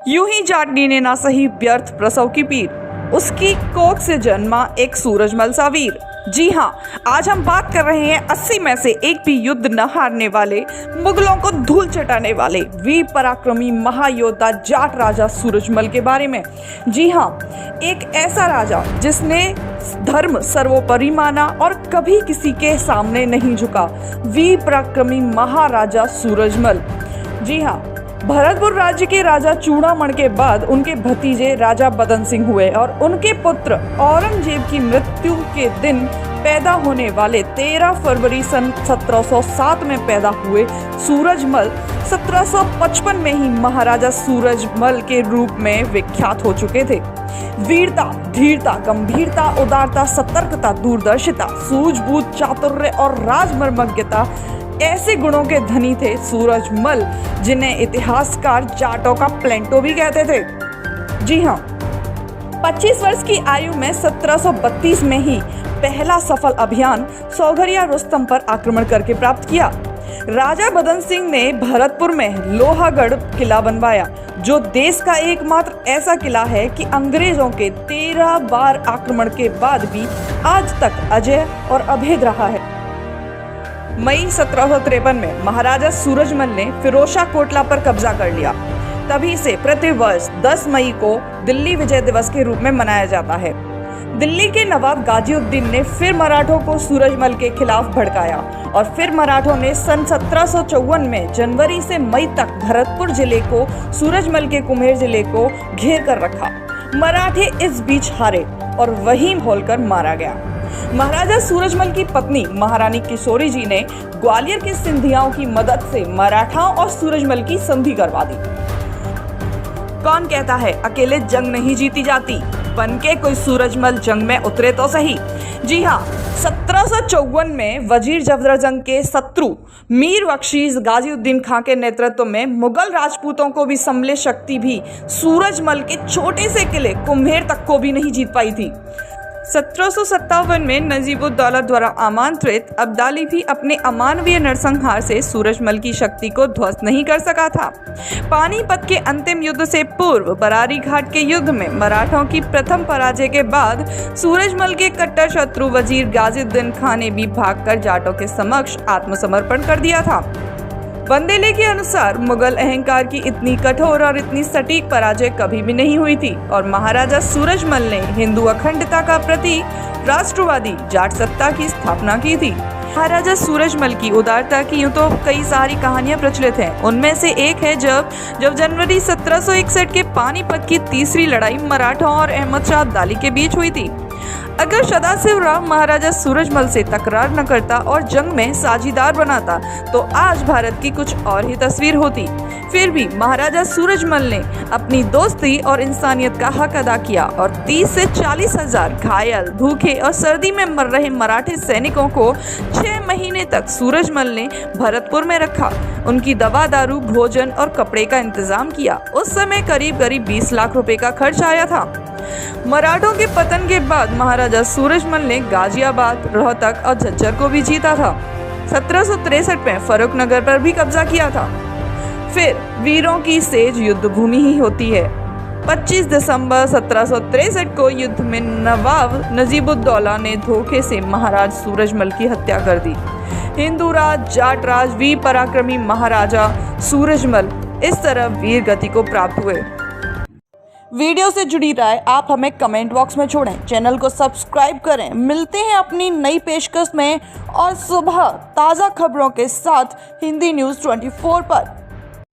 यूं ही जाटनी ने ना सही व्यर्थ प्रसव की पीर, उसकी कोख से जन्मा एक सूरजमल सा वीर। जी हाँ, आज हम बात कर रहे हैं 80 में से एक भी युद्ध न हारने वाले, मुगलों को धूल चटाने वाले वीर पराक्रमी महायोद्धा जाट राजा सूरजमल के बारे में। जी हाँ, एक ऐसा राजा जिसने धर्म सर्वोपरि माना और कभी किसी के सामने नहीं झुका। वीर पराक्रमी महाराजा सूरजमल। जी हाँ, भरतपुर राज्य के राजा चूड़ामण के बाद उनके भतीजे राजा बदन सिंह हुए और उनके पुत्र औरंगजेब की मृत्यु के दिन पैदा होने वाले 13 फरवरी सन 1707 में पैदा हुए सूरजमल 1755 में ही महाराजा सूरजमल के रूप में विख्यात हो चुके थे। वीरता, धीरता, गंभीरता, उदारता, सतर्कता, दूरदर्शिता, सूझबूझ, चातुर्य और राजमर्मज्ञता ऐसे गुणों के धनी थे सूरजमल, जिन्हें इतिहासकार जाटों का प्लेंटो भी कहते थे। जी हाँ, 25 वर्ष की आयु में 1732 में ही पहला सफल अभियान सौघरिया रुस्तम पर आक्रमण करके प्राप्त किया। राजा बदन सिंह ने भरतपुर में लोहागढ़ किला बनवाया, जो देश का एकमात्र ऐसा किला है कि अंग्रेजों के 13 बार आक्रमण के बाद भी आज तक अजय और अभेद रहा है। मई 1753 में महाराजा सूरजमल ने फिरोजा कोटला पर कब्जा कर लिया। तभी से प्रतिवर्ष 10 मई को दिल्ली विजय दिवस के रूप में मनाया जाता है। दिल्ली के नवाब गाजीउद्दीन ने फिर मराठों को सूरजमल के खिलाफ भड़काया और फिर मराठों ने सन 1754 में जनवरी से मई तक भरतपुर जिले को सूरजमल के कुम्हेर जिले को घेर कर रखा। मराठे इस बीच हारे और वहीं होलकर मारा गया। महाराजा सूरजमल की पत्नी महारानी किशोरी जी ने ग्वालियर के सिंधियाओं की मदद से मराठाओं और सूरजमल की संधि करवा दी। कौन कहता है अकेले जंग नहीं जीती जाती, बनके कोई सूरजमल जंग में उतरे तो सही। जी हाँ, 1754 में वजीर जफदरजंग के शत्रु मीर बख्शीश गाजीउद्दीन खां के नेतृत्व में मुगल राजपूतों को भी सम्मिलित शक्ति भी सूरजमल के छोटे से किले कुम्हेर तक को भी नहीं जीत पाई थी। 1757 में नजीबुद्दौला द्वारा आमंत्रित अब्दाली भी अपने अमानवीय नरसंहार से सूरजमल की शक्ति को ध्वस्त नहीं कर सका था। पानीपत के अंतिम युद्ध से पूर्व बरारी घाट के युद्ध में मराठों की प्रथम पराजय के बाद सूरजमल के कट्टर शत्रु वजीर गाजीउद्दीन खान ने भी भागकर जाटों के समक्ष आत्मसमर्पण कर दिया था। बंदेले के अनुसार मुगल अहंकार की इतनी कठोर और इतनी सटीक पराजय कभी भी नहीं हुई थी और महाराजा सूरजमल ने हिंदू अखंडता का प्रतीक राष्ट्रवादी जाट सत्ता की स्थापना की थी। महाराजा सूरजमल की उदारता की यूं तो कई सारी कहानियां प्रचलित हैं। उनमें से एक है जब जनवरी 1761 के पानीपत की तीसरी लड़ाई मराठों और अहमद शाह अब्दाली के बीच हुई थी। अगर सदाशिवराव महाराजा सूरजमल से तकरार न करता और जंग में साझीदार बनाता तो आज भारत की कुछ और ही तस्वीर होती। फिर भी महाराजा सूरजमल ने अपनी दोस्ती और इंसानियत का हक अदा किया और 30 से 40 हजार घायल, भूखे और सर्दी में मर रहे मराठे सैनिकों को 6 महीने तक सूरजमल ने भरतपुर में रखा। उनकी दवा, दारू, भोजन और कपड़े का इंतजाम किया। उस समय करीब 20 लाख रुपए का खर्च आया था। मराठों के पतन के बाद महाराजा सूरजमल ने गाजियाबाद, रोहतक और झज्जर को भी जीता था। 1763 में फर्रुखनगर पर भी कब्जा किया था। फिर वीरों की सेज युद्ध भूमि ही होती है। 25 दिसंबर 1763 को युद्ध में नवाब नजीबुद्दौला ने धोखे से महाराज सूरजमल की हत्या कर दी। हिंदू राज, जाट राज, वीर पराक्रमी महाराजा सूरजमल इस तरह वीर गति को प्राप्त हुए। वीडियो से जुड़ी राय आप हमें कमेंट बॉक्स में छोड़ें। चैनल को सब्सक्राइब करें। मिलते हैं अपनी नई पेशकश में और सुबह ताज़ा खबरों के साथ हिंदी न्यूज़ 24 पर।